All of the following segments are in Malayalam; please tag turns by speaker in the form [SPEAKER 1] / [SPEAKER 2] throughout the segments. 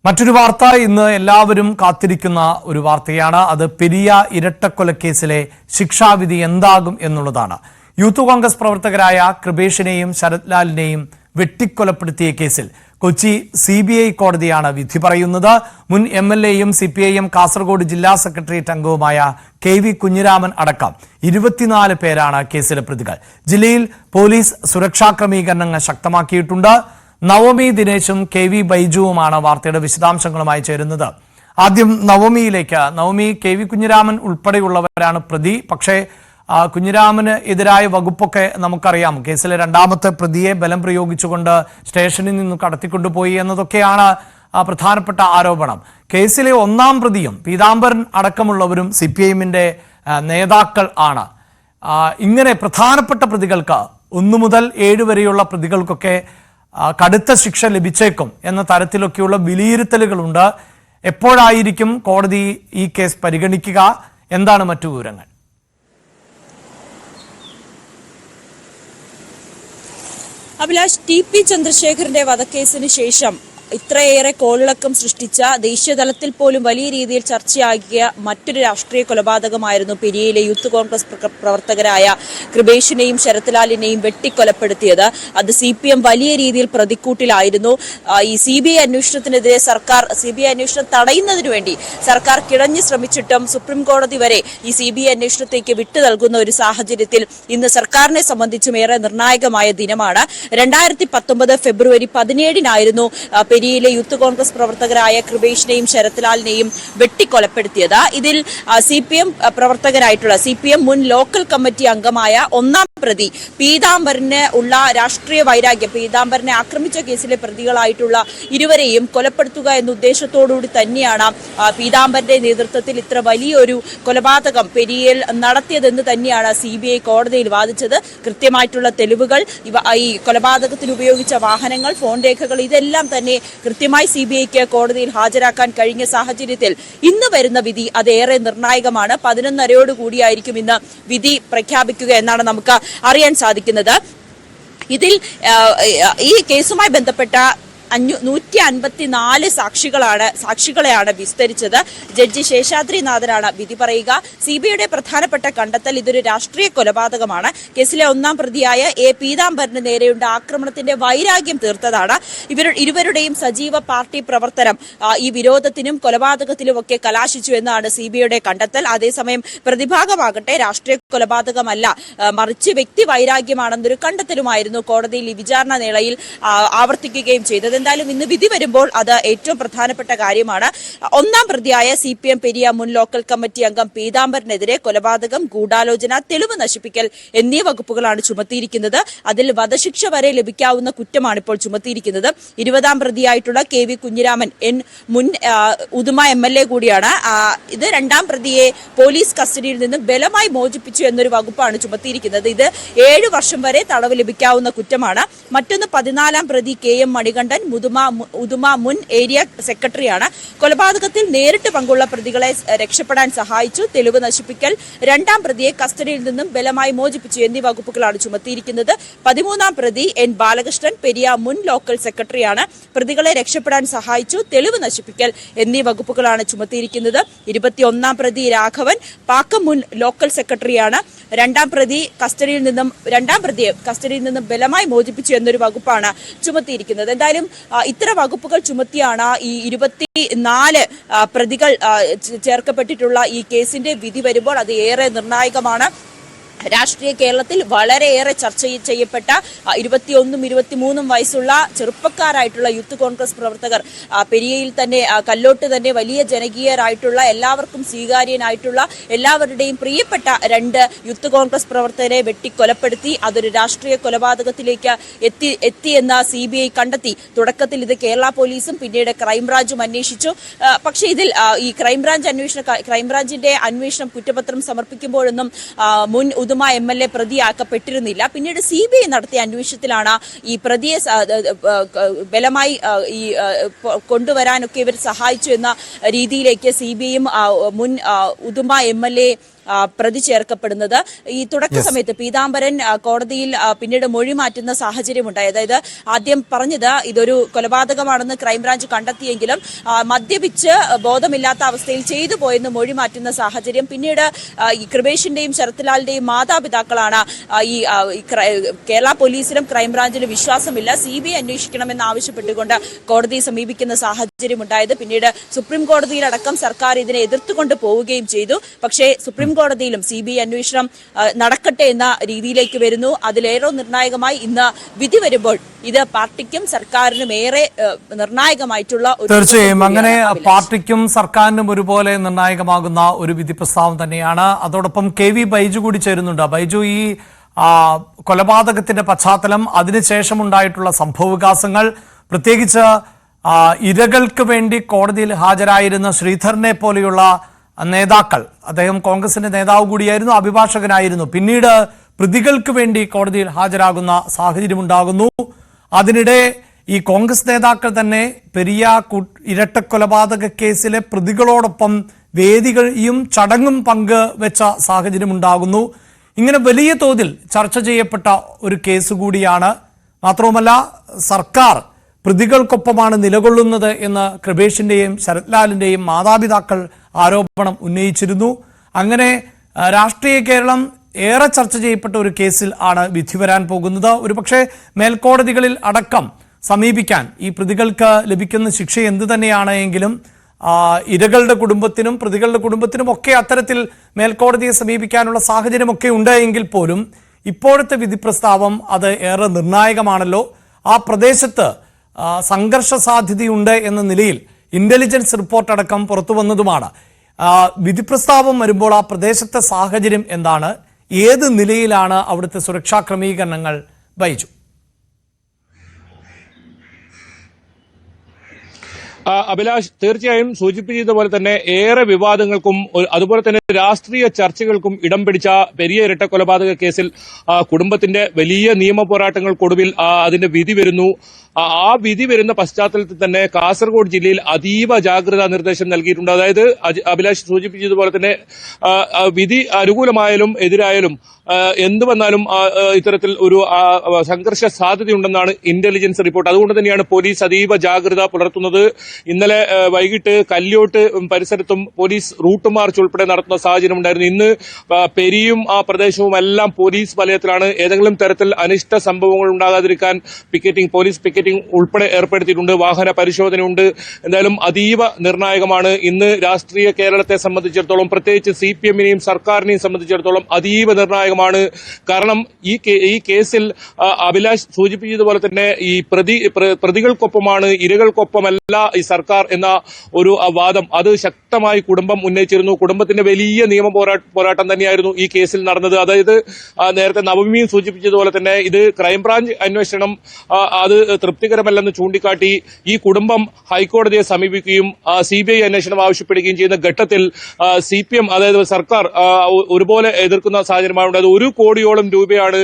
[SPEAKER 1] മറ്റൊരു വാർത്ത ഇന്ന് എല്ലാവരും കാത്തിരിക്കുന്ന ഒരു വാർത്തയാണ്. അത് പെരിയ ഇരട്ടക്കൊലക്കേസിലെ ശിക്ഷാവിധി എന്താകും എന്നുള്ളതാണ്. യൂത്ത് കോൺഗ്രസ് പ്രവർത്തകരായ കൃപേഷിനെയും ശരത് ലാലിനെയും വെട്ടിക്കൊലപ്പെടുത്തിയ കേസിൽ കൊച്ചി CBI കോടതിയാണ് വിധി പറയുന്നത്. മുൻ MLAയും CPIM കാസർഗോഡ് ജില്ലാ സെക്രട്ടേറിയറ്റ് അംഗവുമായ KV കുഞ്ഞിരാമൻ അടക്കം 24 പേരാണ് കേസിലെ പ്രതികൾ. ജില്ലയിൽ പോലീസ് സുരക്ഷാ ക്രമീകരണങ്ങൾ ശക്തമാക്കിയിട്ടുണ്ട്. നവമി ദിനേശും KV ബൈജുവുമാണ് വാർത്തയുടെ വിശദാംശങ്ങളുമായി ചേരുന്നത്. ആദ്യം നവമിയിലേക്ക്. നവമി, KV കുഞ്ഞിരാമൻ ഉൾപ്പെടെയുള്ളവരാണ് പ്രതി. പക്ഷേ കുഞ്ഞിരാമന് എതിരായ വകുപ്പൊക്കെ നമുക്കറിയാം. കേസിലെ രണ്ടാമത്തെ പ്രതിയെ ബലം പ്രയോഗിച്ചുകൊണ്ട് സ്റ്റേഷനിൽ നിന്ന് കടത്തിക്കൊണ്ടുപോയി എന്നതൊക്കെയാണ് പ്രധാനപ്പെട്ട ആരോപണം. കേസിലെ ഒന്നാം പ്രതിയും പീതാംബരൻ അടക്കമുള്ളവരും CPIMന്റെ നേതാക്കൾ ആണ്. ഇങ്ങനെ പ്രധാനപ്പെട്ട പ്രതികൾക്ക് 1 മുതൽ 7 വരെയുള്ള പ്രതികൾക്കൊക്കെ കടുത്ത ശിക്ഷ ലഭിച്ചേക്കും എന്ന തരത്തിലൊക്കെയുള്ള വിലയിരുത്തലുകളുണ്ട്. എപ്പോഴായിരിക്കും കോടതി ഈ കേസ് പരിഗണിക്കുക? എന്താണ് മറ്റു വിവരങ്ങൾ?
[SPEAKER 2] അഭിലാഷ്, TP ചന്ദ്രശേഖരന്റെ വധക്കേസിന് ശേഷം ഇത്രയേറെ കോളിളക്കം സൃഷ്ടിച്ച, ദേശീയതലത്തിൽ പോലും വലിയ രീതിയിൽ ചർച്ചയാക്കിയ മറ്റൊരു രാഷ്ട്രീയ കൊലപാതകമായിരുന്നു പെരിയയിലെ യൂത്ത് കോൺഗ്രസ് പ്രവർത്തകരായ കൃപേഷിനെയും ശരത് ലാലിനെയും വെട്ടിക്കൊലപ്പെടുത്തിയത്. അത് CPM വലിയ രീതിയിൽ പ്രതിക്കൂട്ടിലായിരുന്നു. ഈ CBI അന്വേഷണത്തിനെതിരെ CBI അന്വേഷണം തടയുന്നതിനു വേണ്ടി സർക്കാർ കിടഞ്ഞു ശ്രമിച്ചിട്ടും സുപ്രീം കോടതി വരെ ഈ CBI അന്വേഷണത്തേക്ക് വിട്ടു നൽകുന്ന ഒരു സാഹചര്യത്തിൽ ഇന്ന് സർക്കാരിനെ സംബന്ധിച്ചും ഏറെ നിർണായകമായ ദിനമാണ്. 2019 ഫെബ്രുവരി 17-നായിരുന്നു പെരിയയിലെ യൂത്ത് കോൺഗ്രസ് പ്രവർത്തകരായ കൃപേഷിനെയും ശരത് ലാലിനെയും വെട്ടിക്കൊലപ്പെടുത്തിയത്. ഇതിൽ CPM പ്രവർത്തകരായിട്ടുള്ള CPM മുൻ ലോക്കൽ കമ്മിറ്റി അംഗമായ ഒന്നാം പ്രതി പീതാംബരന് ഉള്ള രാഷ്ട്രീയ വൈരാഗ്യം, പീതാംബരനെ ആക്രമിച്ച കേസിലെ പ്രതികളായിട്ടുള്ള ഇരുവരെയും കൊലപ്പെടുത്തുക എന്ന ഉദ്ദേശത്തോടുകൂടി തന്നെയാണ് പീതാംബരന്റെ നേതൃത്വത്തിൽ ഇത്ര വലിയൊരു കൊലപാതകം പെരിയയിൽ നടത്തിയതെന്ന് തന്നെയാണ് CBI കോടതിയിൽ വാദിച്ചത്. കൃത്യമായിട്ടുള്ള തെളിവുകൾ, ഈ കൊലപാതകത്തിന് ഉപയോഗിച്ച വാഹനങ്ങൾ, ഫോൺ രേഖകൾ, ഇതെല്ലാം തന്നെ കൃത്യമായി CBIക്ക് കോടതിയിൽ ഹാജരാക്കാൻ കഴിഞ്ഞ സാഹചര്യത്തിൽ ഇന്ന് വരുന്ന വിധി അതേറെ നിർണായകമാണ്. 11:30 ഇന്ന് വിധി പ്രഖ്യാപിക്കുക എന്നാണ് നമുക്ക് അറിയാൻ സാധിക്കുന്നത്. ഇതിൽ ഈ കേസുമായി ബന്ധപ്പെട്ട 154 സാക്ഷികളെയാണ് വിസ്തരിച്ചത്. ജഡ്ജി ശേഷാദ്രിനാഥനാണ് വിധി പറയുക. CBIയുടെ പ്രധാനപ്പെട്ട കണ്ടെത്തൽ ഇതൊരു രാഷ്ട്രീയ കൊലപാതകമാണ്. കേസിലെ ഒന്നാം പ്രതിയായ പീതാംബരന് നേരെയുള്ള ആക്രമണത്തിന്റെ വൈരാഗ്യം തീർത്തതാണ്. ഇരുവരുടെയും സജീവ പാർട്ടി പ്രവർത്തനം ഈ വിരോധത്തിനും കൊലപാതകത്തിലുമൊക്കെ കലാശിച്ചു എന്നാണ് CBIയുടെ കണ്ടെത്തൽ. അതേസമയം പ്രതിഭാഗമാകട്ടെ രാഷ്ട്രീയ കൊലപാതകമല്ല, മറിച്ച് വ്യക്തി വൈരാഗ്യമാണെന്നൊരു കണ്ടെത്തലുമായിരുന്നു കോടതിയിൽ ഈ വിചാരണ വേളയിൽ ആവർത്തിക്കുകയും ചെയ്തത്. എന്തായാലും ഇന്ന് വിധി വരുമ്പോൾ അത് ഏറ്റവും പ്രധാനപ്പെട്ട കാര്യമാണ്. ഒന്നാം പ്രതിയായ CPM പെരിയ മുൻ ലോക്കൽ കമ്മിറ്റി അംഗം പീതാംബരനെതിരെ കൊലപാതകം, ഗൂഢാലോചന, തെളിവ് നശിപ്പിക്കൽ എന്നീ വകുപ്പുകളാണ് ചുമത്തിയിരിക്കുന്നത്. അതിൽ വധശിക്ഷ വരെ ലഭിക്കാവുന്ന കുറ്റമാണ് ഇപ്പോൾ ചുമത്തിയിരിക്കുന്നത്. 20-ാം പ്രതിയായിട്ടുള്ള KV കുഞ്ഞിരാമൻ മുൻ ഉദുമ MLA കൂടിയാണ്. ഇത് 2-ാം പ്രതിയെ പോലീസ് കസ്റ്റഡിയിൽ നിന്ന് ബലമായി മോചിപ്പിച്ചു എന്നൊരു വകുപ്പാണ് ചുമത്തിയിരിക്കുന്നത്. ഇത് 7 വർഷം വരെ തടവ് ലഭിക്കാവുന്ന കുറ്റമാണ്. മറ്റൊന്ന് 14-ാം പ്രതി KM മണികണ്ഠൻ ഉദുമ മുൻ ഏരിയ സെക്രട്ടറിയാണ്. കൊലപാതകത്തിൽ നേരിട്ട് പങ്കുള്ള പ്രതികളെ രക്ഷപ്പെടാൻ സഹായിച്ചു, തെളിവ് നശിപ്പിക്കൽ, 2-ാം പ്രതിയെ കസ്റ്റഡിയിൽ നിന്നും ബലമായി മോചിപ്പിച്ചു എന്നീ വകുപ്പുകളാണ് ചുമത്തിയിരിക്കുന്നത്. 13-ാം പ്രതി N ബാലകൃഷ്ണൻ പെരിയ മുൻ ലോക്കൽ സെക്രട്ടറിയാണ്. പ്രതികളെ രക്ഷപ്പെടാൻ സഹായിച്ചു, തെളിവ് നശിപ്പിക്കൽ എന്നീ വകുപ്പുകളാണ് ചുമത്തിയിരിക്കുന്നത്. 21-ാം പ്രതി രാഘവൻ പാക്കം മുൻ ലോക്കൽ സെക്രട്ടറിയാണ്. 2-ാം പ്രതിയെ കസ്റ്റഡിയിൽ നിന്നും ബലമായി മോചിപ്പിച്ചു എന്നൊരു വകുപ്പാണ് ചുമത്തിയിരിക്കുന്നത്. എന്തായാലും ഇത്ര വകുപ്പുകൾ ചുമത്തിയാണ് ഈ 24 പ്രതികൾ ചേർക്കപ്പെട്ടിട്ടുള്ള ഈ കേസിന്റെ വിധി വരുമ്പോൾ അത് ഏറെ നിർണായകമാണ്. രാഷ്ട്രീയ കേരളത്തിൽ വളരെയേറെ ചർച്ച ചെയ്യപ്പെട്ട 21ഉം 23ഉം വയസ്സുള്ള ചെറുപ്പക്കാരായിട്ടുള്ള യൂത്ത് കോൺഗ്രസ് പ്രവർത്തകർ പെരിയയിൽ തന്നെ, കല്ലോട്ട് തന്നെ വലിയ ജനകീയരായിട്ടുള്ള, എല്ലാവർക്കും സ്വീകാര്യനായിട്ടുള്ള, എല്ലാവരുടെയും പ്രിയപ്പെട്ട 2 യൂത്ത് കോൺഗ്രസ് പ്രവർത്തകരെ വെട്ടിക്കൊലപ്പെടുത്തി. അതൊരു രാഷ്ട്രീയ കൊലപാതകത്തിലേക്ക് എത്തിയെന്ന CBI കണ്ടെത്തി. തുടക്കത്തിൽ ഇത് കേരള പോലീസും പിന്നീട് ക്രൈംബ്രാഞ്ചും അന്വേഷിച്ചു. പക്ഷേ ഇതിൽ ഈ ക്രൈംബ്രാഞ്ചിന്റെ അന്വേഷണം കുറ്റപത്രം സമർപ്പിക്കുമ്പോഴൊന്നും മുൻ ഉദുമ MLA പ്രതിയാക്കപ്പെട്ടിരുന്നില്ല. പിന്നീട് CBI നടത്തിയ അന്വേഷണത്തിലാണ് ഈ പ്രതിയെ ബലമായി ഈ കൊണ്ടുവരാനൊക്കെ ഇവർ സഹായിച്ചു എന്ന രീതിയിലേക്ക് CBIയും മുൻ ഉദുമ MLA പ്രതി ചേർക്കപ്പെടുന്നത്. ഈ തുടക്ക സമയത്ത് പീതാംബരൻ കോടതിയിൽ പിന്നീട് മൊഴി മാറ്റുന്ന സാഹചര്യമുണ്ടായി. അതായത് ആദ്യം പറഞ്ഞത് ഇതൊരു കൊലപാതകമാണെന്ന് ക്രൈംബ്രാഞ്ച് കണ്ടെത്തിയെങ്കിലും മദ്യപിച്ച് ബോധമില്ലാത്ത അവസ്ഥയിൽ ചെയ്തു പോയെന്ന് മൊഴി മാറ്റുന്ന സാഹചര്യം. പിന്നീട് ഈ കൃപേഷിന്റെയും ശരത്ലാലിന്റെയും മാതാപിതാക്കളാണ് ഈ കേരള പോലീസിലും ക്രൈംബ്രാഞ്ചിലും വിശ്വാസമില്ല, CBI അന്വേഷിക്കണമെന്ന് ആവശ്യപ്പെട്ടുകൊണ്ട് കോടതിയെ സമീപിക്കുന്ന സാഹചര്യം ഉണ്ടായത്. പിന്നീട് സുപ്രീം കോടതിയിലടക്കം സർക്കാർ ഇതിനെ എതിർത്തുകൊണ്ട് പോവുകയും ചെയ്തു. പക്ഷേ സുപ്രീം കോടതിയിലും CBI അന്വേഷണം നടക്കട്ടെ എന്ന രീതിയിലേക്ക് വരുന്നു. അതിലേറെ നിർണായകമായി ഇന്ന് വിധി വരുമ്പോൾ ഇത് പാർട്ടിക്കും സർക്കാരിനും ഏറെ നിർണായകമായിട്ടുള്ള
[SPEAKER 1] തീർച്ചയായും അങ്ങനെ പാർട്ടിക്കും സർക്കാരിനും ഒരുപോലെ നിർണായകമാകുന്ന ഒരു വിധി പ്രസ്താവം തന്നെയാണ്. അതോടൊപ്പം KV ബൈജു കൂടി ചേരുന്നുണ്ട്. ബൈജു, ഈ കൊലപാതകത്തിന്റെ പശ്ചാത്തലം, അതിനുശേഷമുണ്ടായിട്ടുള്ള സംഭവവികാസങ്ങൾ, പ്രത്യേകിച്ച് ഇരകൾക്ക് വേണ്ടി കോടതിയിൽ ഹാജരായിരുന്ന ശ്രീധരനെ പോലെയുള്ള നേതാക്കൾ, അദ്ദേഹം കോൺഗ്രസിന്റെ നേതാവ് കൂടിയായിരുന്നു, അഭിഭാഷകനായിരുന്നു, പിന്നീട് പ്രതികൾക്ക് വേണ്ടി കോടതിയിൽ ഹാജരാകുന്ന സാഹചര്യമുണ്ടാകുന്നു. അതിനിടെ ഈ കോൺഗ്രസ് നേതാക്കൾ തന്നെ പെരിയ ഇരട്ടക്കൊലപാതക കേസിലെ പ്രതികളോടൊപ്പം വേദികളും ചടങ്ങും പങ്കുവെച്ച സാഹചര്യമുണ്ടാകുന്നു. ഇങ്ങനെ വലിയ തോതിൽ ചർച്ച ചെയ്യപ്പെട്ട ഒരു കേസ് കൂടിയാണ്. മാത്രവുമല്ല, സർക്കാർ പ്രതികൾക്കൊപ്പമാണ് നിലകൊള്ളുന്നത് എന്ന് കൃപേഷിന്റെയും ശരത്ലാലിന്റെയും മാതാപിതാക്കൾ ആരോപണം ഉന്നയിച്ചിരുന്നു. അങ്ങനെ രാഷ്ട്രീയ കേരളം ഏറെ ചർച്ച ചെയ്യപ്പെട്ട ഒരു കേസിൽ ആണ് വിധി വരാൻ പോകുന്നത്. ഒരുപക്ഷെ മേൽക്കോടതികളിൽ അടക്കം സമീപിക്കാൻ ഈ പ്രതികൾക്ക് ലഭിക്കുന്ന ശിക്ഷ എന്തു തന്നെയാണ് എങ്കിലും ഇരകളുടെ കുടുംബത്തിനും പ്രതികളുടെ കുടുംബത്തിനും ഒക്കെ അത്തരത്തിൽ മേൽക്കോടതിയെ സമീപിക്കാനുള്ള സാഹചര്യമൊക്കെ ഉണ്ട് എങ്കിൽ പോലും ഇപ്പോഴത്തെ വിധി പ്രസ്താവം അത് ഏറെ നിർണായകമാണല്ലോ. ആ പ്രദേശത്ത് സംഘർഷ സാധ്യതയുണ്ട് എന്ന നിലയിൽ ഇന്റലിജൻസ് റിപ്പോർട്ട് അടക്കം പുറത്തു വന്നതുമാണ്. വിധി പ്രസ്താവം വരുമ്പോൾ ആ പ്രദേശത്തെ സാഹചര്യം എന്താണ്, ഏത് നിലയിലാണ് അവിടുത്തെ സുരക്ഷാ ക്രമീകരണങ്ങൾ? ബൈജു.
[SPEAKER 3] അഭിലാഷ്, തീർച്ചയായും സൂചിപ്പിച്ചതുപോലെ തന്നെ ഏറെ വിവാദങ്ങൾക്കും അതുപോലെ തന്നെ രാഷ്ട്രീയ ചർച്ചകൾക്കും ഇടം പിടിച്ച പെരിയ ഇരട്ടക്കൊലപാതക കേസിൽ കുടുംബത്തിന്റെ വലിയ നിയമ പോരാട്ടങ്ങൾക്കൊടുവിൽ അതിന്റെ വിധി വരുന്നു. ആ വിധി വരുന്ന പശ്ചാത്തലത്തിൽ തന്നെ കാസർഗോഡ് ജില്ലയിൽ അതീവ ജാഗ്രതാ നിർദ്ദേശം നൽകിയിട്ടുണ്ട്. അതായത് അഭിലാഷ് സൂചിപ്പിച്ചതുപോലെ തന്നെ വിധി അനുകൂലമായാലും എതിരായാലും എന്തു വന്നാലും ഇത്തരത്തിൽ ഒരു സംഘർഷ സാധ്യതയുണ്ടെന്നാണ് ഇന്റലിജൻസ് റിപ്പോർട്ട്. അതുകൊണ്ട് തന്നെയാണ് പോലീസ് അതീവ ജാഗ്രത പുലർത്തുന്നത്. ഇന്നലെ വൈകിട്ട് കല്യോട്ട് പരിസരത്തും പോലീസ് റൂട്ട് മാർച്ച് ഉൾപ്പെടെ നടത്തുന്ന സാഹചര്യം ഉണ്ടായിരുന്നു. ഇന്ന് പെരിയും ആ പ്രദേശവും എല്ലാം പോലീസ് വലയത്തിലാണ്. ഏതെങ്കിലും തരത്തിൽ അനിഷ്ട സംഭവങ്ങൾ ഉണ്ടാകാതിരിക്കാൻ പോലീസ് പിക്കറ്റിംഗ് ഉൾപ്പെടെ ഏർപ്പെടുത്തിയിട്ടുണ്ട്. വാഹന പരിശോധനയുണ്ട്. എന്തായാലും അതീവ നിർണായകമാണ്. ഇന്ന് രാഷ്ട്രീയ കേരളത്തെ സംബന്ധിച്ചിടത്തോളം, പ്രത്യേകിച്ച് CPM-നെയും സർക്കാരിനെയും സംബന്ധിച്ചിടത്തോളം അതീവ നിർണായകമാണ്. കാരണം ഈ കേസിൽ അഭിലാഷ് സൂചിപ്പിച്ചതുപോലെ തന്നെ ഈ പ്രതികൾക്കൊപ്പമാണ്, ഇരകൾക്കൊപ്പമല്ല ഈ സർക്കാർ എന്ന ഒരു വാദം അത് ശക്തമായി കുടുംബം ഉന്നയിച്ചിരുന്നു. കുടുംബത്തിന്റെ വലിയ നിയമ പോരാട്ടം തന്നെയായിരുന്നു ഈ കേസിൽ നടന്നത്. അതായത് നേരത്തെ നവമിയും സൂചിപ്പിച്ചതുപോലെ തന്നെ ഇത് ക്രൈംബ്രാഞ്ച് അന്വേഷണം അത് തൃപ്തികരമല്ലെന്ന് ചൂണ്ടിക്കാട്ടി ഈ കുടുംബം ഹൈക്കോടതിയെ സമീപിക്കുകയും CBI അന്വേഷണം ആവശ്യപ്പെടുകയും ചെയ്യുന്ന ഘട്ടത്തിൽ CPM അതായത് സർക്കാർ ഒരുപോലെ എതിർക്കുന്ന സാഹചര്യമാണ്. 1 കോടിയോളം രൂപയാണ്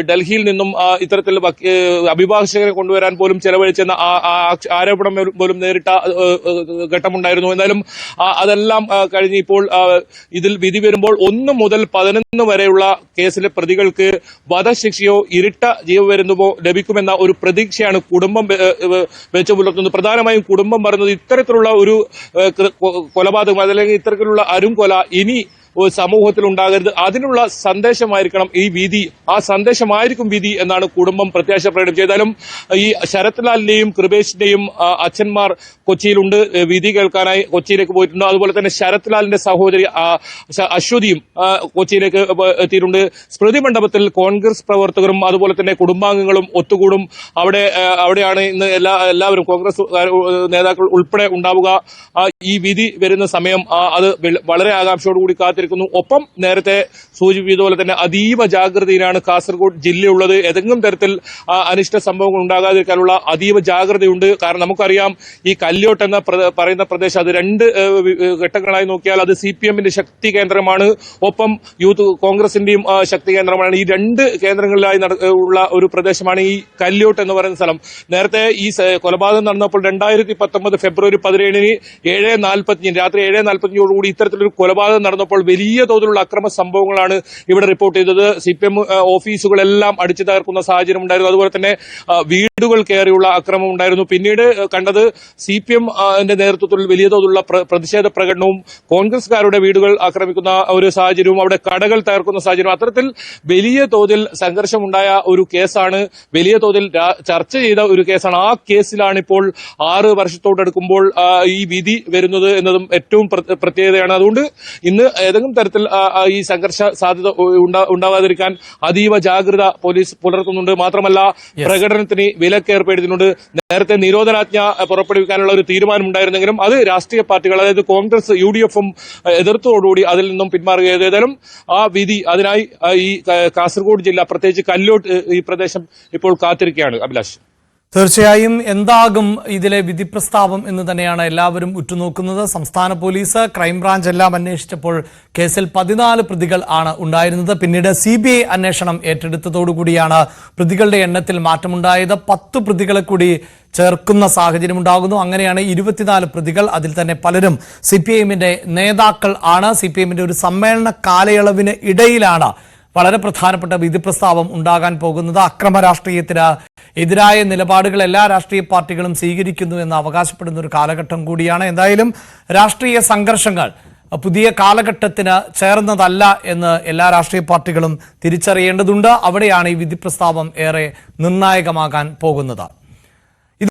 [SPEAKER 3] ഡൽഹിയിൽ നിന്നും ഇത്തരത്തിൽ അഭിഭാഷകരെ കൊണ്ടുവരാൻ പോലും ചെലവഴിച്ചെന്ന ആരോപണം പോലും നേരിട്ട ഘട്ടമുണ്ടായിരുന്നു. എന്നാലും അതെല്ലാം കഴിഞ്ഞ് ഇപ്പോൾ ഇതിൽ വിധി വരുമ്പോൾ 1 മുതൽ 11 വരെയുള്ള കേസിലെ പ്രതികൾക്ക് വധശിക്ഷയോ ഇരട്ട ജീവപര്യന്തമോ ലഭിക്കുമെന്ന ഒരു പ്രതീക്ഷയാണ് കുടുംബം വെച്ചു പുലർത്തുന്നത്. പ്രധാനമായും കുടുംബം പറയുന്നത് ഇത്തരത്തിലുള്ള ഒരു കൊലപാതകം അല്ലെങ്കിൽ ഇത്തരത്തിലുള്ള അരുംകൊല ഇനി സമൂഹത്തിൽ ഉണ്ടാകരുത്, അതിനുള്ള സന്ദേശമായിരിക്കണം ഈ വിധി, ആ സന്ദേശമായിരിക്കും വിധി എന്നാണ് കുടുംബം പ്രത്യാശ പ്രകടനം ചെയ്താലും. ഈ ശരത്ലാലിന്റെയും കൃപേഷിന്റെയും അച്ഛന്മാർ കൊച്ചിയിലുണ്ട്, വിധി കേൾക്കാനായി കൊച്ചിയിലേക്ക് പോയിട്ടുണ്ട്. അതുപോലെ തന്നെ ശരത്ലാലിന്റെ സഹോദരി അശ്വതിയും കൊച്ചിയിലേക്ക് എത്തിയിട്ടുണ്ട്. സ്മൃതി മണ്ഡപത്തിൽ കോൺഗ്രസ് പ്രവർത്തകരും അതുപോലെ തന്നെ കുടുംബാംഗങ്ങളും ഒത്തുകൂടും. അവിടെയാണ് ഇന്ന് എല്ലാവരും കോൺഗ്രസ് നേതാക്കൾ ഉൾപ്പെടെ ഉണ്ടാവുക. ഈ വിധി വരുന്ന സമയം അത് വളരെ ആകാംക്ഷയോടുകൂടി കാത്തിരിക്കുന്നു. ഒപ്പം നേരത്തെ സൂചിപ്പിച്ചതുപോലെ തന്നെ അതീവ ജാഗ്രതയിലാണ് കാസർഗോഡ് ജില്ലയുള്ളത്. ഏതെങ്കിലും തരത്തിൽ അനിഷ്ട സംഭവങ്ങൾ ഉണ്ടാകാതിരിക്കാനുള്ള അതീവ ജാഗ്രതയുണ്ട്. കാരണം നമുക്കറിയാം ഈ കല്യോട്ട് എന്ന പറയുന്ന പ്രദേശം അത് 2 ഘട്ടങ്ങളായി നോക്കിയാൽ അത് CPM-ന്റെ ശക്തി കേന്ദ്രമാണ്, ഒപ്പം യൂത്ത് കോൺഗ്രസിന്റെയും ശക്തി കേന്ദ്രമാണ്. ഈ 2 കേന്ദ്രങ്ങളിലായി ഉള്ള ഒരു പ്രദേശമാണ് ഈ കല്യോട്ട് എന്ന് പറയുന്ന സ്ഥലം. നേരത്തെ ഈ കൊലപാതകം നടന്നപ്പോൾ 2019 ഫെബ്രുവരി 17-ന് 7:45 രാത്രി 7:45 ഇത്തരത്തിലൊരു കൊലപാതകം നടന്നപ്പോൾ വലിയ തോതിലുള്ള അക്രമ സംഭവങ്ങളാണ് ഇവിടെ റിപ്പോർട്ട് ചെയ്തത്. CPM ഓഫീസുകളെല്ലാം അടിച്ചു തകർക്കുന്ന സാഹചര്യം ഉണ്ടായിരുന്നു. അതുപോലെ തന്നെ വീടുകൾ കയറിയുള്ള ആക്രമണം ഉണ്ടായിരുന്നു. പിന്നീട് കണ്ടത് CPM നേതൃത്വത്തിൽ വലിയ തോതിലുള്ള പ്രതിഷേധ പ്രകടനവും കോൺഗ്രസ്സുകാരുടെ വീടുകൾ ആക്രമിക്കുന്ന ഒരു സാഹചര്യവും അവിടെ കടകൾ തകർക്കുന്ന സാഹചര്യം, അത്തരത്തിൽ വലിയ തോതിൽ സംഘർഷമുണ്ടായ ഒരു കേസാണ്, വലിയ തോതിൽ ചർച്ച ചെയ്ത ഒരു കേസാണ്. ആ കേസിലാണ് ഇപ്പോൾ 6 വർഷത്തോടടുക്കുമ്പോൾ ഈ വിധി വരുന്നത് എന്നതും ഏറ്റവും പ്രത്യേകതയാണ്. അതുകൊണ്ട് ഇന്ന് ഏതെങ്കിലും തരത്തിൽ ഈ സംഘർഷ സാധ്യത ഉണ്ടാവാതിരിക്കാൻ അതീവ ജാഗ്രത പോലീസ് പുലർത്തുന്നുണ്ട്. മാത്രമല്ല പ്രകടനത്തിന് വിലക്ക് ഏർപ്പെടുത്തിയിട്ടുണ്ട്. നേരത്തെ നിരോധനാജ്ഞ പുറപ്പെടുവിക്കാനുള്ള ഒരു തീരുമാനമുണ്ടായിരുന്നെങ്കിലും അത് രാഷ്ട്രീയ പാർട്ടികൾ, അതായത് കോൺഗ്രസ്, UDF-ഉം എതിർത്തോടുകൂടി അതിൽ നിന്നും പിന്മാറുകയായിരുന്നു. ഏതായാലും ആ വിധി അതിനായി ഈ കാസർഗോഡ് ജില്ല, പ്രത്യേകിച്ച് കല്ലോട്ട് ഈ പ്രദേശം ഇപ്പോൾ കാത്തിരിക്കുകയാണ്. അഭിലാഷ്,
[SPEAKER 1] തീർച്ചയായും എന്താകും ഇതിലെ വിധി പ്രസ്താവം എന്ന് തന്നെയാണ് എല്ലാവരും ഉറ്റുനോക്കുന്നത്. സംസ്ഥാന പോലീസ്, ക്രൈംബ്രാഞ്ച് എല്ലാം അന്വേഷിച്ചപ്പോൾ കേസിൽ 14 പ്രതികൾ ആണ് ഉണ്ടായിരുന്നത്. പിന്നീട് CBI അന്വേഷണം ഏറ്റെടുത്തതോടുകൂടിയാണ് പ്രതികളുടെ എണ്ണത്തിൽ മാറ്റമുണ്ടായത്. 10 പ്രതികളെ കൂടി ചേർക്കുന്ന സാഹചര്യം ഉണ്ടാകുന്നു. അങ്ങനെയാണ് 24 പ്രതികൾ. അതിൽ തന്നെ പലരും CPIM-ന്റെ നേതാക്കൾ ആണ്. CPIM-ന്റെ ഒരു സമ്മേളന കാലയളവിന് ഇടയിലാണ് വളരെ പ്രധാനപ്പെട്ട വിധി പ്രസ്താവം ഉണ്ടാകാൻ പോകുന്നത്. അക്രമ രാഷ്ട്രീയത്തിന് എതിരായ നിലപാടുകൾ എല്ലാ രാഷ്ട്രീയ പാർട്ടികളും സ്വീകരിക്കുന്നു എന്ന് അവകാശപ്പെടുന്ന ഒരു കാലഘട്ടം കൂടിയാണ്. എന്തായാലും രാഷ്ട്രീയ സംഘർഷങ്ങൾ പുതിയ കാലഘട്ടത്തിന് ചേർന്നതല്ല എന്ന് എല്ലാ രാഷ്ട്രീയ പാർട്ടികളും തിരിച്ചറിയേണ്ടതുണ്ട്. അവിടെയാണ് ഈ വിധി പ്രസ്താവം ഏറെ നിർണായകമാകാൻ പോകുന്നത്.